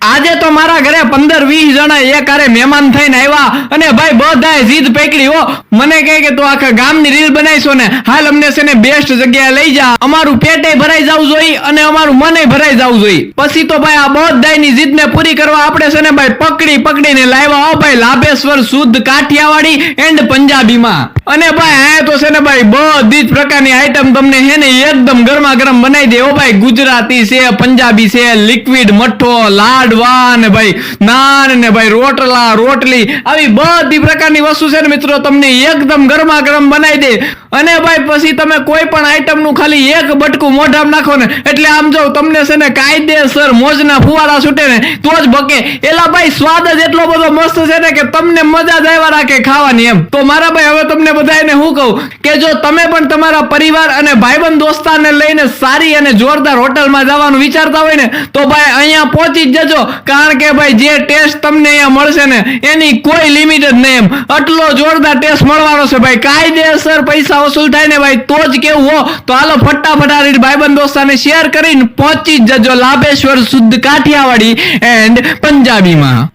આજે તો મારા ઘરે 15-20 જણા એકારે મહેમાન થઈને આવ્યા અને ભાઈ બધાએ જીદ પકડી હો. મને કહે કે તું આખા ગામની રીલ બનાવીશો ને, હાલ અમને છે ને બેસ્ટ જગ્યાએ લઈ જા, અમારું પેટે ભરાઈ જવું જોઈએ અને અમારું મને ભરાઈ જવું જોઈએ. પછી તો ભાઈ આ બધાની જીદને પૂરી કરવા આપણે છે ને ભાઈ પકડીને લાવ્યા હો ભાઈ લાભેશ્વર શુદ્ધ કાઠિયાવાડી એન્ડ પંજાબીમાં. અને ભાઈ આ તો છે ને ભાઈ બધી જ પ્રકારની આઈટમ તમને હે ને એકદમ ગરમા ગરમ બનાવી દે હો ભાઈ. ગુજરાતી છે, પંજાબી છે, લિક્વિડ મઠ્ઠો, લાડવા ને ભાઈ નાન ને ભાઈ રોટલા રોટલી આવી બધી પ્રકારની વસ્તુ છે ને મિત્રો તમને એકદમ ગરમા ગરમ બનાવી દે. અને ભાઈ પછી તમે કોઈ પણ આઈટમ નું ખાલી એક બટકું મોઢામાં નાખો ને એટલે આમ જો તમને છે ને કાયદેસર મોજના ફુવારા છૂટે ને તો જ બકે. એલા ભાઈ સ્વાદ જ એટલો બધો મસ્ત છે ને કે તમને મજા જ આવ્યા રાખે ખાવાની એમ. તો મારા ભાઈ હવે તમને બધાને હું કહું કે જો તમે પણ તમારા પરિવાર અને ભાઈબંધ દોસ્તારને લઈને સારી અને જોરદાર હોટલમાં જવાનું વિચારતા હોય ને તો ભાઈ અહીંયા પહોંચી જ જજો. કારણ કે ભાઈ જે ટેસ્ટ તમને અહીંયા મળશે ને એની કોઈ લિમિટ જ નહીં એમ. આટલો જોરદાર ટેસ્ટ મળવાનો છે ભાઈ. કાયદેસર પૈસા વસૂલ થાય ને ભાઈ તો જ કેવું હો. તો હાલો ફટાફટ આ ભાઈબંધ દોસ્તારને શેર કરીને પહોંચી જ જજો લાભેશ્વર શુદ્ધ કાઠિયાવાડી એન્ડ પંજાબીમાં.